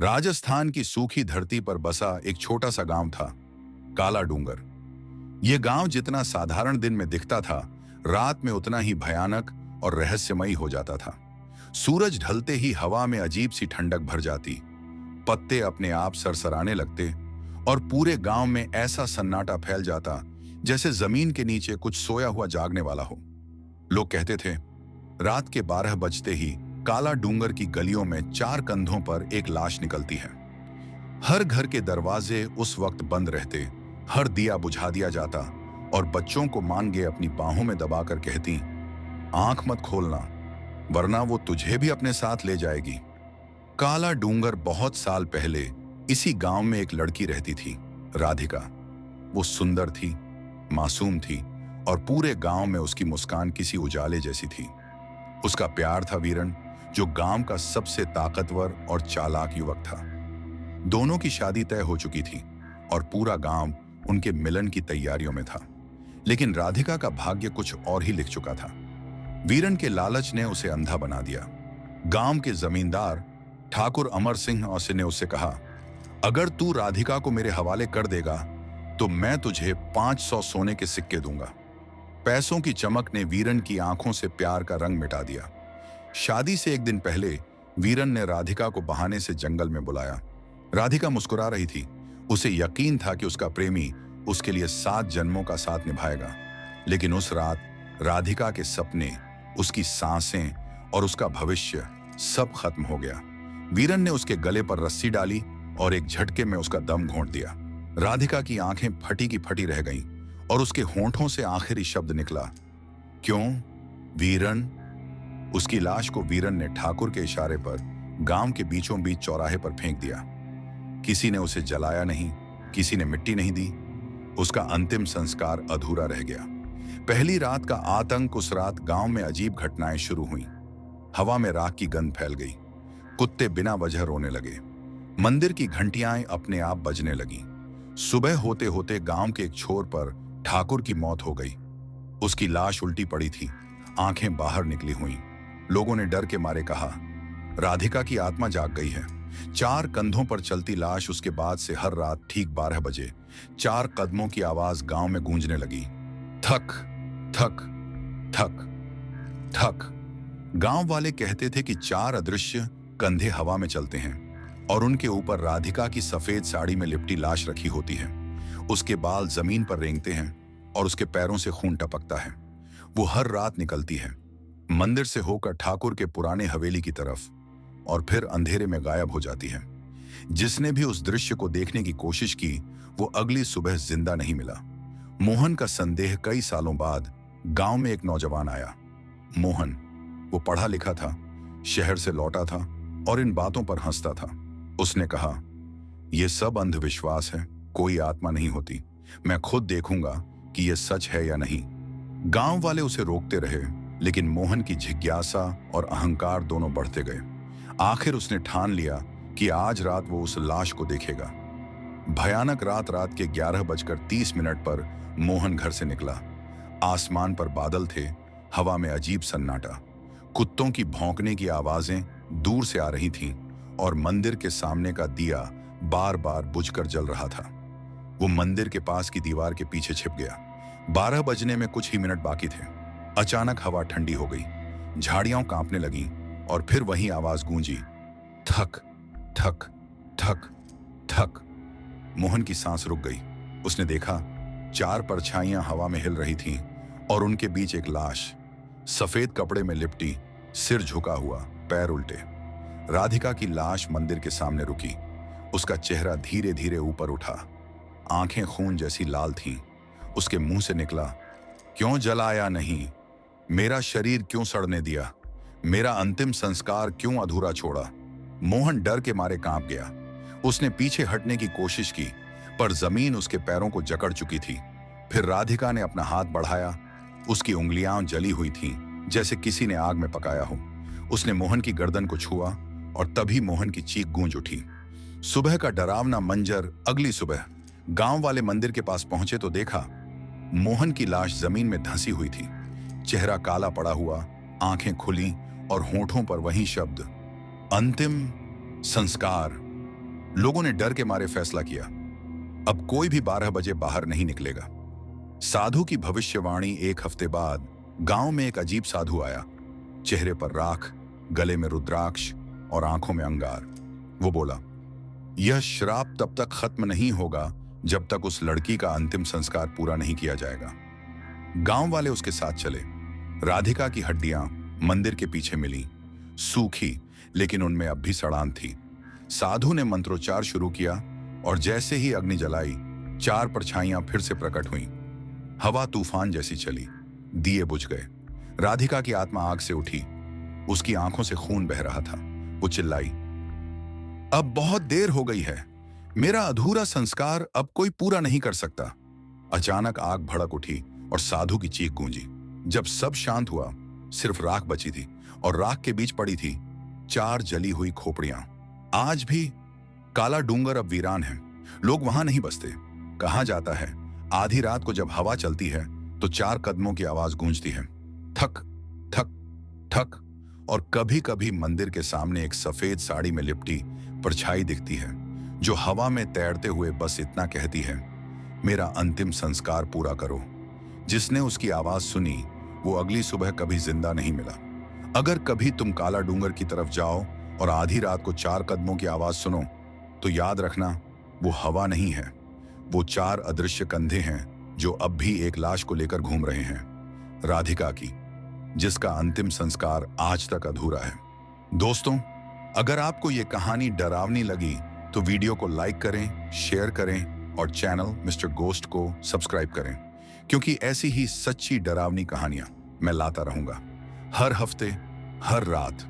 राजस्थान की सूखी धरती पर बसा एक छोटा सा गांव था, काला डूंगर। यह गांव जितना साधारण दिन में दिखता था, रात में उतना ही भयानक और रहस्यमयी हो जाता था। सूरज ढलते ही हवा में अजीब सी ठंडक भर जाती, पत्ते अपने आप सरसराने लगते और पूरे गांव में ऐसा सन्नाटा फैल जाता जैसे जमीन के नीचे कुछ सोया हुआ जागने वाला हो। लोग कहते थे, रात के 12 बजते ही काला डूंगर की गलियों में 4 कंधों पर एक लाश निकलती है। हर घर के दरवाजे उस वक्त बंद रहते, हर दिया बुझा दिया जाता और बच्चों को मांगे अपनी बाहों में दबाकर कहती, आंख मत खोलना वरना वो तुझे भी अपने साथ ले जाएगी। काला डूंगर बहुत साल पहले इसी गांव में एक लड़की रहती थी, राधिका। वो सुंदर थी, मासूम थी और पूरे गांव में उसकी मुस्कान किसी उजाले जैसी थी। उसका प्यार था वीरन, जो गांव का सबसे ताकतवर और चालाक युवक था। दोनों की शादी तय हो चुकी थी और पूरा गांव उनके मिलन की तैयारियों में था। लेकिन राधिका का भाग्य कुछ और ही लिख चुका था। वीरन के लालच ने उसे अंधा बना दिया। गांव के जमींदार ठाकुर अमर सिंह औसे ने उससे कहा, अगर तू राधिका को मेरे हवाले कर देगा तो मैं तुझे 500 सोने के सिक्के दूंगा। पैसों की चमक ने वीरन की आंखों से प्यार का रंग मिटा दिया। शादी से एक दिन पहले वीरन ने राधिका को बहाने से जंगल में बुलाया। राधिका मुस्कुरा रही थी। उसे यकीन था कि उसका प्रेमी उसके लिए 7 जन्मों का साथ निभाएगा। लेकिन उस रात राधिका के सपने, उसकी सांसें और उसका भविष्य सब खत्म हो गया। वीरन ने उसके गले पर रस्सी डाली और एक झटके में उसका दम घोंट दिया। राधिका की आंखें फटी की फटी रह गईं और उसके होंठों से आखिरी शब्द निकला, क्यों वीरन। उसकी लाश को वीरन ने ठाकुर के इशारे पर गांव के बीचों बीच चौराहे पर फेंक दिया। किसी ने उसे जलाया नहीं, किसी ने मिट्टी नहीं दी। उसका अंतिम संस्कार अधूरा रह गया। पहली रात का आतंक। उस रात गांव में अजीब घटनाएं शुरू हुईं। हवा में राख की गंध फैल गई, कुत्ते बिना वजह रोने लगे, मंदिर की घंटियां अपने आप बजने लगीं। सुबह होते होते गांव के एक छोर पर ठाकुर की मौत हो गई। उसकी लाश उल्टी पड़ी थी, आंखें बाहर निकली हुईं। लोगों ने डर के मारे कहा, राधिका की आत्मा जाग गई है। 4 कंधों पर चलती लाश। उसके बाद से हर रात ठीक 12 बजे 4 कदमों की आवाज गांव में गूंजने लगी, थक थक थक थक। गांव वाले कहते थे कि 4 अदृश्य कंधे हवा में चलते हैं और उनके ऊपर राधिका की सफेद साड़ी में लिपटी लाश रखी होती है। उसके बाल जमीन पर रेंगते हैं और उसके पैरों से खून टपकता है। वो हर रात निकलती है, मंदिर से होकर ठाकुर के पुराने हवेली की तरफ, और फिर अंधेरे में गायब हो जाती है। जिसने भी उस दृश्य को देखने की कोशिश की, वो अगली सुबह जिंदा नहीं मिला। मोहन का संदेह कई सालों बाद गांव में एक नौजवान आया। मोहन, वो पढ़ा लिखा था, शहर से लौटा था और इन बातों पर हंसता था। उसने कहा, यह सब अंधविश्वास है, कोई आत्मा नहीं होती। मैं खुद देखूंगा कि यह सच है या नहीं। गांव वाले उसे रोकते रहे, लेकिन मोहन की जिज्ञासा और अहंकार दोनों बढ़ते गए। आखिर उसने ठान लिया कि आज रात वो उस लाश को देखेगा। भयानक रात के 11:30 पर मोहन घर से निकला। आसमान पर बादल थे, हवा में अजीब सन्नाटा। कुत्तों की भौंकने की आवाजें दूर से आ रही थीं और मंदिर के सामने का दिया बार बार बुझकर जल रहा था। वो मंदिर के पास की दीवार के पीछे छिप गया। 12 बजने में कुछ ही मिनट बाकी थे। अचानक हवा ठंडी हो गई, झाड़ियां कांपने लगीं और फिर वही आवाज गूंजी, थक थक थक थक। मोहन की सांस रुक गई। उसने देखा 4 परछाइयां हवा में हिल रही थीं और उनके बीच एक लाश, सफेद कपड़े में लिपटी, सिर झुका हुआ, पैर उल्टे। राधिका की लाश मंदिर के सामने रुकी। उसका चेहरा धीरे धीरे ऊपर उठा, आंखें खून जैसी लाल थीं। उसके मुंह से निकला, क्यों जलाया नहीं, मेरा शरीर क्यों सड़ने दिया, मेरा अंतिम संस्कार क्यों अधूरा छोड़ा। मोहन डर के मारे कांप गया। उसने पीछे हटने की कोशिश की, पर जमीन उसके पैरों को जकड़ चुकी थी। फिर राधिका ने अपना हाथ बढ़ाया। उसकी उंगलियां जली हुई थीं, जैसे किसी ने आग में पकाया हो। उसने मोहन की गर्दन को छुआ और तभी मोहन की चीख गूंज उठी। सुबह का डरावना मंजर। अगली सुबह गांव वाले मंदिर के पास पहुंचे तो देखा मोहन की लाश जमीन में धंसी हुई थी, चेहरा काला पड़ा हुआ, आंखें खुली और होठों पर वही शब्द, अंतिम संस्कार। लोगों ने डर के मारे फैसला किया, अब कोई भी 12 बजे बाहर नहीं निकलेगा। साधु की भविष्यवाणी, एक हफ्ते बाद गांव में एक अजीब साधु आया, चेहरे पर राख, गले में रुद्राक्ष और आंखों में अंगार। वो बोला, यह श्राप तब तक खत्म नहीं होगा जब तक उस लड़की का अंतिम संस्कार पूरा नहीं किया जाएगा। गांव वाले उसके साथ चले। राधिका की हड्डियां मंदिर के पीछे मिली, सूखी, लेकिन उनमें अब भी सड़ान थी। साधु ने मंत्रोच्चार शुरू किया और जैसे ही अग्नि जलाई, 4 परछाइयां फिर से प्रकट हुईं। हवा तूफान जैसी चली, दिए बुझ गए। राधिका की आत्मा आग से उठी, उसकी आंखों से खून बह रहा था। वो चिल्लाई, अब बहुत देर हो गई है, मेरा अधूरा संस्कार अब कोई पूरा नहीं कर सकता। अचानक आग भड़क उठी और साधु की चीख गूंजी। जब सब शांत हुआ, सिर्फ राख बची थी और राख के बीच पड़ी थी 4 जली हुई खोपड़ियां। आज भी काला डूंगर अब वीरान है, लोग वहां नहीं बसते। कहा जाता है, आधी रात को जब हवा चलती है तो 4 कदमों की आवाज गूंजती है, ठक ठक ठक, और कभी कभी मंदिर के सामने एक सफेद साड़ी में लिपटी परछाई दिखती है, जो हवा में तैरते हुए बस इतना कहती है, मेरा अंतिम संस्कार पूरा करो। जिसने उसकी आवाज सुनी वो अगली सुबह कभी जिंदा नहीं मिला। अगर कभी तुम काला डूंगर की तरफ जाओ और आधी रात को 4 कदमों की आवाज सुनो, तो याद रखना, वो हवा नहीं है, वो 4 अदृश्य कंधे हैं जो अब भी एक लाश को लेकर घूम रहे हैं, राधिका की, जिसका अंतिम संस्कार आज तक अधूरा है। दोस्तों, अगर आपको ये कहानी डरावनी लगी तो वीडियो को लाइक करें, शेयर करें और चैनल मिस्टर गोस्ट को सब्सक्राइब करें, क्योंकि ऐसी ही सच्ची डरावनी कहानियां मैं लाता रहूंगा, हर हफ्ते, हर रात।